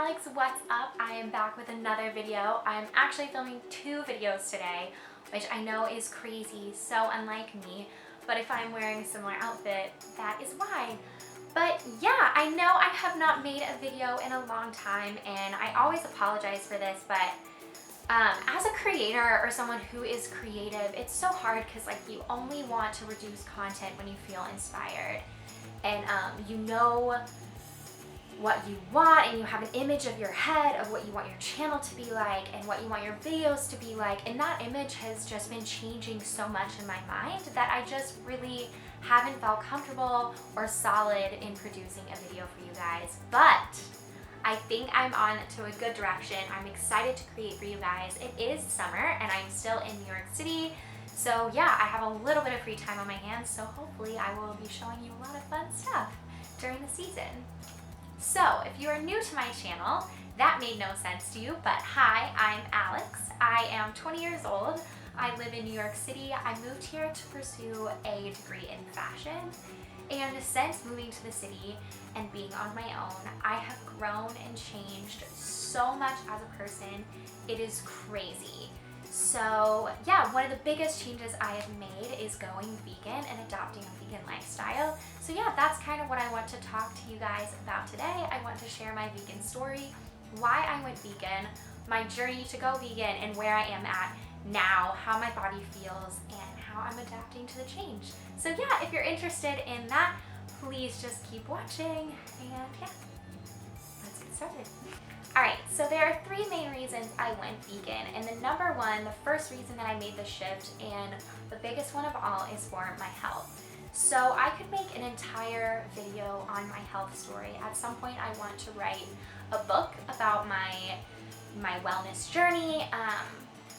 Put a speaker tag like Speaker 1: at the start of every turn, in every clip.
Speaker 1: Alex, what's up? I am back with another video. I'm actually filming 2 videos today, which I know is crazy, so unlike me, but if I'm wearing a similar outfit, that is why. But yeah, I know I have not made a video in a long time, and I always apologize for this, but as a creator or someone who is creative, it's so hard because like you only want to produce content when you feel inspired, and you know what you want, and you have an image of your head of what you want your channel to be like and what you want your videos to be like, and that image has just been changing so much in my mind that I just really haven't felt comfortable or solid in producing a video for you guys. But I think I'm on to a good direction. I'm excited to create for you guys. It is summer and I'm still in New York City, so yeah, I have a little bit of free time on my hands, so hopefully I will be showing you a lot of fun stuff during the season. So, if you are new to my channel, that made no sense to you, but hi, I'm Alex. I am 20 years old. I live in New York City. I moved here to pursue a degree in fashion, and since moving to the city and being on my own, I have grown and changed so much as a person. It is crazy. So yeah, one of the biggest changes I have made is going vegan and adopting a vegan lifestyle. So yeah, that's kind of what I want to talk to you guys about today. I want to share my vegan story, why I went vegan, my journey to go vegan, and where I am at now, how my body feels, and how I'm adapting to the change. So yeah, if you're interested in that, please just keep watching, and yeah, let's get started. Alright, so there are 3 main reasons I went vegan, and the first reason that I made the shift, and the biggest one of all, is for my health. So I could make an entire video on my health story. At some point I want to write a book about my wellness journey,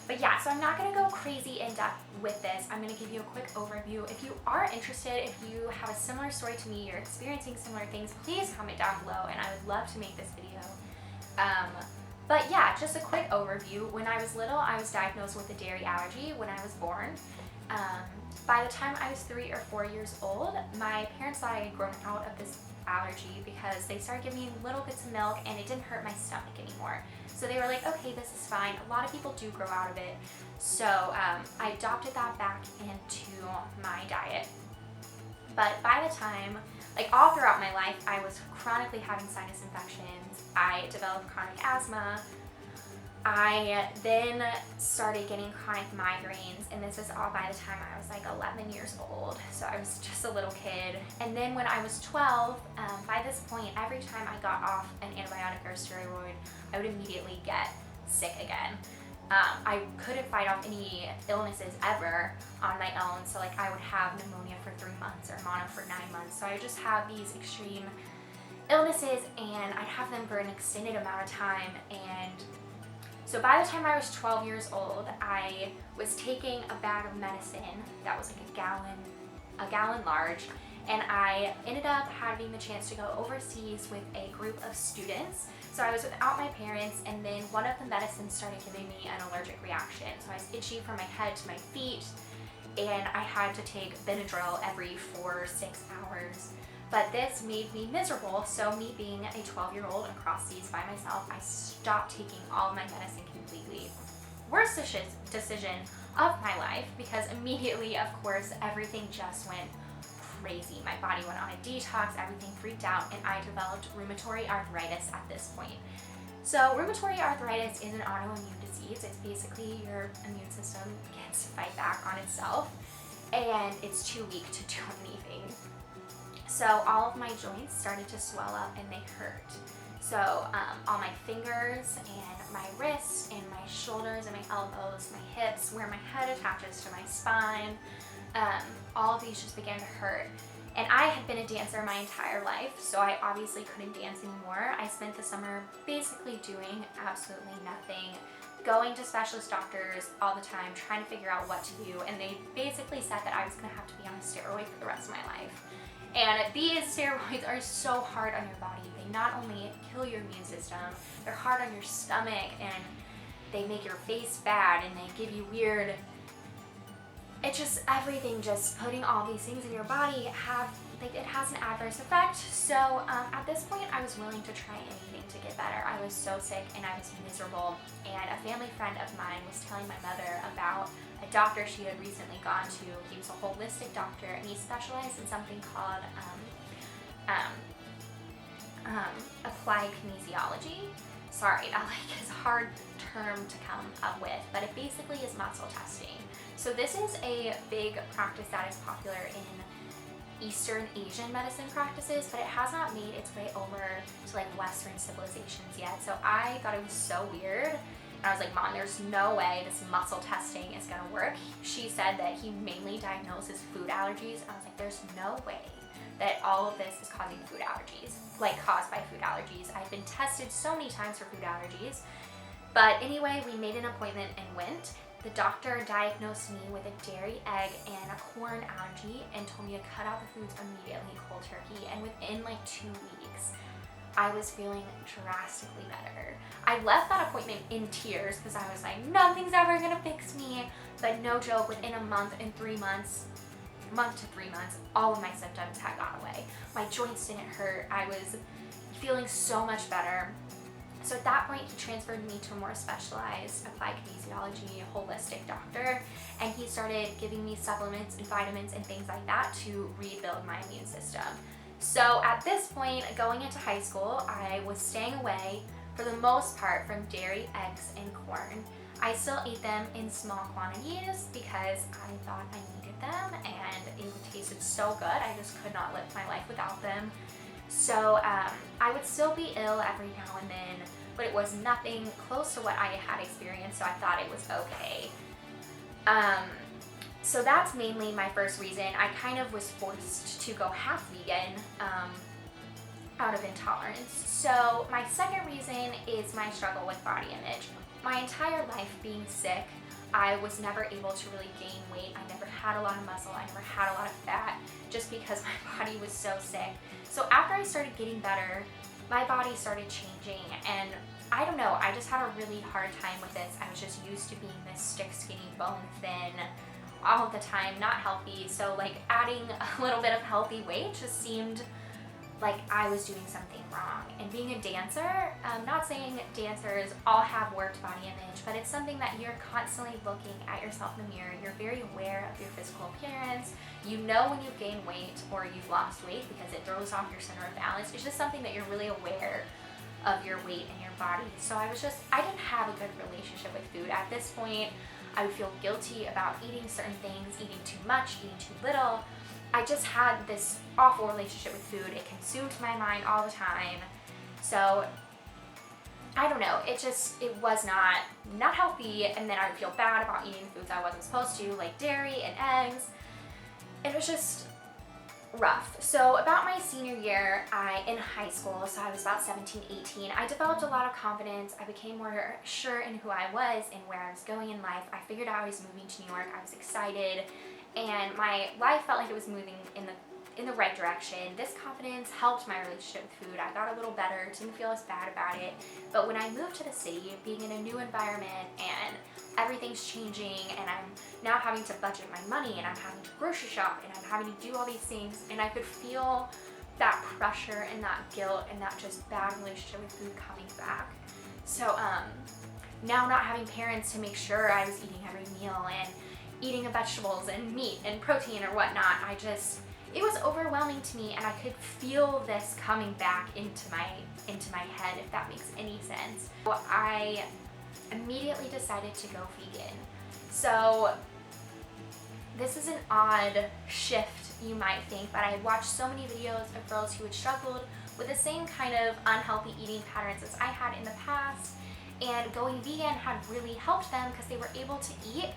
Speaker 1: but yeah, so I'm not going to go crazy in depth with this. I'm going to give you a quick overview. If you are interested, if you have a similar story to me, you're experiencing similar things, please comment down below, and I would love to make this video. But yeah, just a quick overview. When I was little, I was diagnosed with a dairy allergy when I was born. By the time I was 3 or 4 years old, my parents thought I had grown out of this allergy because they started giving me little bits of milk and it didn't hurt my stomach anymore. So they were like, okay, this is fine. A lot of people do grow out of it. So I adopted that back into my diet. But by the time, like all throughout my life, I was chronically having sinus infections. I developed chronic asthma. I then started getting chronic migraines, and this is all by the time I was like 11 years old. So I was just a little kid. And then when I was 12, by this point, every time I got off an antibiotic or a steroid, I would immediately get sick again. I couldn't fight off any illnesses ever on my own, so like I would have pneumonia for 3 months or mono for 9 months. So I just have these extreme illnesses, and I'd have them for an extended amount of time. And so by the time I was 12 years old, I was taking a bag of medicine that was like a gallon large, and I ended up having the chance to go overseas with a group of students. So I was without my parents, and then one of the medicines started giving me an allergic reaction. So I was itchy from my head to my feet, and I had to take Benadryl every 4 or 6 hours. But this made me miserable, so me being a 12-year-old across seas by myself, I stopped taking all of my medicine completely. Worst decision of my life, because immediately, of course, everything just went crazy. My body went on a detox, everything freaked out, and I developed rheumatoid arthritis at this point. So rheumatoid arthritis is an autoimmune disease. It's basically your immune system gets to fight back on itself, and it's too weak to do anything. So all of my joints started to swell up and they hurt. So all my fingers and my wrists and my shoulders and my elbows, my hips, where my head attaches to my spine, all of these just began to hurt. And I had been a dancer my entire life, so I obviously couldn't dance anymore. I spent the summer basically doing absolutely nothing, going to specialist doctors all the time, trying to figure out what to do, and they basically said that I was going to have to be on a steroid for the rest of my life. And these steroids are so hard on your body. They not only kill your immune system, they're hard on your stomach, and they make your face bad, and they give you weird it just, everything, just putting all these things in your body it has an adverse effect. So at this point, I was willing to try anything to get better. I was so sick and I was miserable. And a family friend of mine was telling my mother about a doctor she had recently gone to. He was a holistic doctor, and he specialized in something called applied kinesiology. Sorry, that is a hard term to come up with, but it basically is muscle testing. So this is a big practice that is popular in Eastern Asian medicine practices, but it has not made its way over to like Western civilizations yet. So I thought it was so weird. And I was like, Mom, there's no way this muscle testing is gonna work. She said that he mainly diagnoses food allergies. I was like, there's no way that all of this is causing food allergies, like caused by food allergies. I've been tested so many times for food allergies. But anyway, we made an appointment and went. The doctor diagnosed me with a dairy, egg, and a corn allergy and told me to cut out the foods immediately, cold turkey. And within like 2 weeks, I was feeling drastically better. I left that appointment in tears because I was like, nothing's ever gonna fix me. But no joke, within a month to 3 months, all of my symptoms had gone away. My joints didn't hurt. I was feeling so much better. So at that point, he transferred me to a more specialized applied kinesiology, holistic doctor, and he started giving me supplements and vitamins and things like that to rebuild my immune system. So at this point, going into high school, I was staying away for the most part from dairy, eggs, and corn. I still ate them in small quantities because I thought I needed them and it tasted so good. I just could not live my life without them. So I would still be ill every now and then, but it was nothing close to what I had experienced, so I thought it was okay. So that's mainly my first reason. I kind of was forced to go half vegan out of intolerance. So my second reason is my struggle with body image. My entire life being sick, I was never able to really gain weight. I never had a lot of muscle. I never had a lot of fat just because my body was so sick. So after I started getting better, my body started changing, and I don't know, I just had a really hard time with this. I was just used to being this stick, skinny, bone thin all of the time, not healthy. So like adding a little bit of healthy weight just seemed like I was doing something wrong. And being a dancer, I'm not saying dancers all have worked body image, but it's something that you're constantly looking at yourself in the mirror. You're very aware of your physical appearance. You know when you've gained weight or you've lost weight because it throws off your center of balance. It's just something that you're really aware of your weight and your body. So I didn't have a good relationship with food. At this point, I would feel guilty about eating certain things, eating too much, eating too little. I just had this awful relationship with food. It consumed my mind all the time. So I don't know, it was not healthy, and then I would feel bad about eating foods I wasn't supposed to, like dairy and eggs. It was just rough. So about my senior year in high school, so I was about 17, 18, I developed a lot of confidence. I became more sure in who I was and where I was going in life. I figured out I was moving to New York. I was excited, and my life felt like it was moving in the right direction. This confidence helped my relationship with food. I got a little better, didn't feel as bad about it. But when I moved to the city, being in a new environment and everything's changing, and I'm now having to budget my money, and I'm having to grocery shop, and I'm having to do all these things, and I could feel that pressure and that guilt and that just bad relationship with food coming back. So now not having parents to make sure I was eating every meal and eating vegetables and meat and protein or whatnot, it was overwhelming to me, and I could feel this coming back into my head, if that makes any sense. So I immediately decided to go vegan. So this is an odd shift, you might think, but I watched so many videos of girls who had struggled with the same kind of unhealthy eating patterns as I had in the past, and going vegan had really helped them because they were able to eat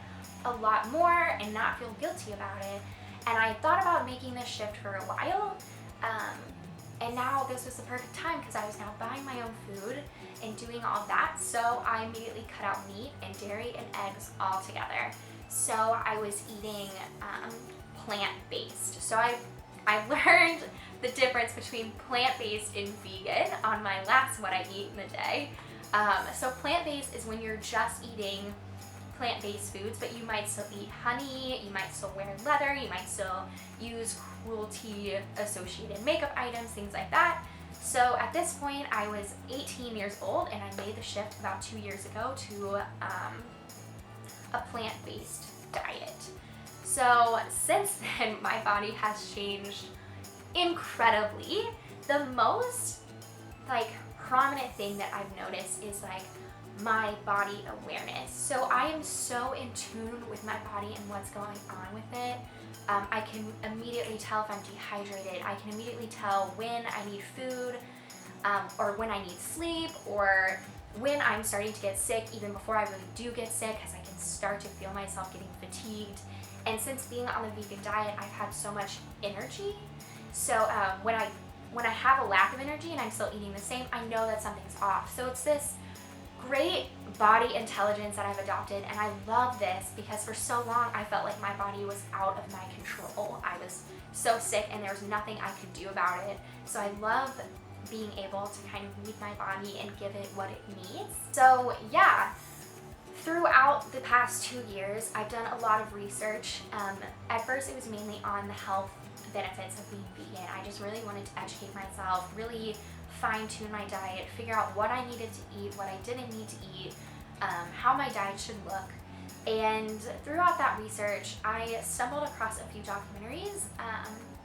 Speaker 1: a lot more and not feel guilty about it. And I thought about making this shift for a while, and now this was the perfect time because I was now buying my own food and doing all that. So I immediately cut out meat and dairy and eggs altogether. So I was eating plant-based. So I learned the difference between plant-based and vegan on my last What I Eat in the Day. So plant-based is when you're just eating plant-based foods, but you might still eat honey, you might still wear leather, you might still use cruelty-associated makeup items, things like that. So at this point, I was 18 years old, and I made the shift about 2 years ago to a plant-based diet. So since then, my body has changed incredibly. The most prominent thing that I've noticed is my body awareness. So I am so in tune with my body and what's going on with it. I can immediately tell if I'm dehydrated. I can immediately tell when I need food, or when I need sleep, or when I'm starting to get sick, even before I really do get sick, because I can start to feel myself getting fatigued. And since being on the vegan diet, I've had so much energy. So when I have a lack of energy and I'm still eating the same, I know that something's off. So it's this great body intelligence that I've adopted, and I love this because for so long I felt like my body was out of my control. I was so sick and there was nothing I could do about it. So I love being able to kind of read my body and give it what it needs. So yeah, throughout the past 2 years, I've done a lot of research. At first it was mainly on the health benefits of being vegan. I just really wanted to educate myself, really fine-tune my diet, figure out what I needed to eat, what I didn't need to eat, how my diet should look. And throughout that research, I stumbled across a few documentaries.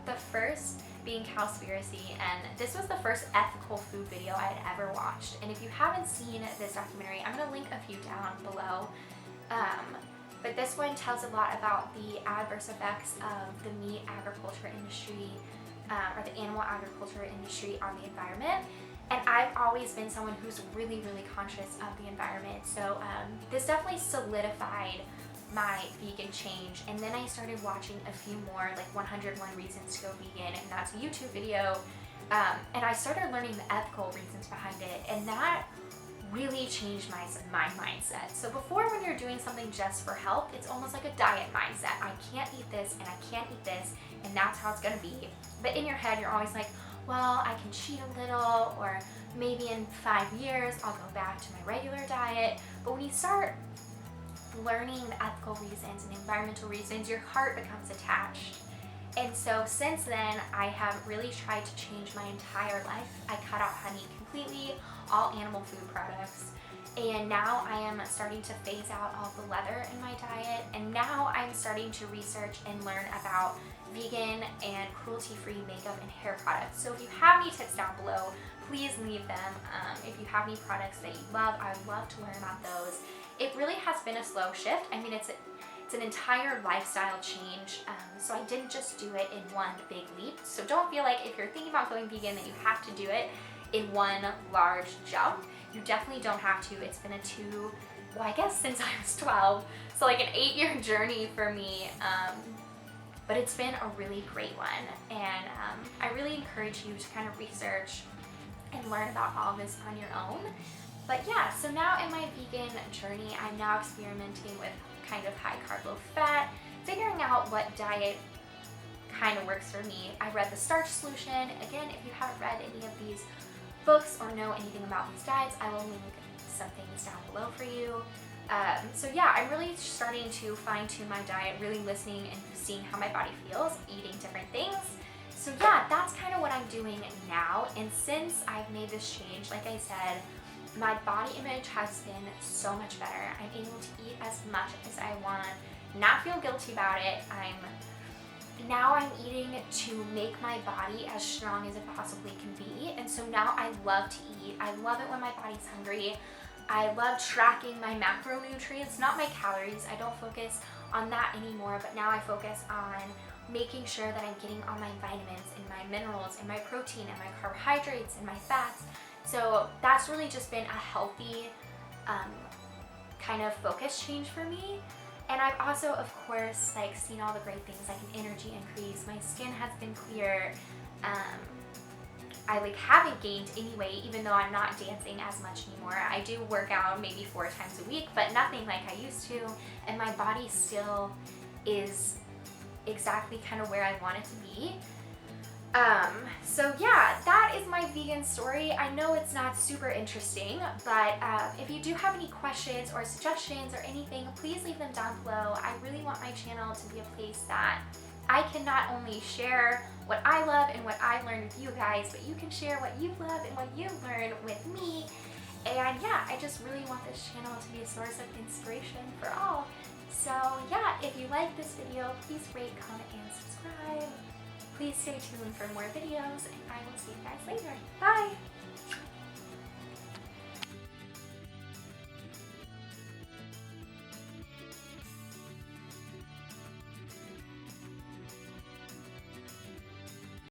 Speaker 1: The first being Cowspiracy, and this was the first ethical food video I had ever watched. And if you haven't seen this documentary, I'm going to link a few down below. But this one tells a lot about the adverse effects of the meat agriculture industry, or the animal agriculture industry on the environment. And I've always been someone who's really, really conscious of the environment. So this definitely solidified my vegan change. And then I started watching a few more, like 101 Reasons to Go Vegan, and that's a YouTube video. And I started learning the ethical reasons behind it, and that really changed my mindset. So before, when you're doing something just for health, it's almost like a diet mindset. I can't eat this and I can't eat this, and that's how it's gonna be. But in your head, you're always like, well, I can cheat a little, or maybe in 5 years, I'll go back to my regular diet. But when you start learning the ethical reasons and environmental reasons, your heart becomes attached. And so since then, I have really tried to change my entire life. I cut out honey completely, all animal food products, and now I am starting to phase out all the leather in my diet. And now I'm starting to research and learn about vegan and cruelty-free makeup and hair products. So if you have any tips down below, please leave them. If you have any products that you love, I would love to learn about those. It really has been a slow shift. I mean, it's an entire lifestyle change, so I didn't just do it in one big leap. So don't feel like if you're thinking about going vegan that you have to do it in one large jump. You definitely don't have to. It's been I guess since I was 12, so like an 8-year journey for me, but it's been a really great one. And I really encourage you to kind of research and learn about all this on your own. But yeah, so now in my vegan journey, I'm now experimenting with kind of high carb, low fat, figuring out what diet kind of works for me. I read The Starch Solution. Again, if you haven't read any of these books or know anything about these diets, I will link some things down below for you. So yeah, I'm really starting to fine tune my diet, really listening and seeing how my body feels, eating different things. So yeah, that's kind of what I'm doing now. And since I've made this change, like I said, my body image has been so much better. I'm able to eat as much as I want, not feel guilty about it. Now I'm eating to make my body as strong as it possibly can be. And so now I love to eat. I love it when my body's hungry. I love tracking my macronutrients, not my calories. I don't focus on that anymore, but now I focus on making sure that I'm getting all my vitamins and my minerals and my protein and my carbohydrates and my fats. So that's really just been a healthy kind of focus change for me. And I've also, of course, seen all the great things, like an energy increase. My skin has been clear. I haven't gained any weight, even though I'm not dancing as much anymore. I do work out maybe 4 times a week, but nothing like I used to. And my body still is exactly kind of where I want it to be. So yeah, that is my vegan story. I know it's not super interesting, but if you do have any questions or suggestions or anything, please leave them down below. I really want my channel to be a place that I can not only share what I love and what I've learned with you guys, but you can share what you love and what you've learned with me. And yeah, I just really want this channel to be a source of inspiration for all. So yeah, if you like this video, please rate, comment, and subscribe. Please stay tuned for more videos, and I will see you guys later. Bye!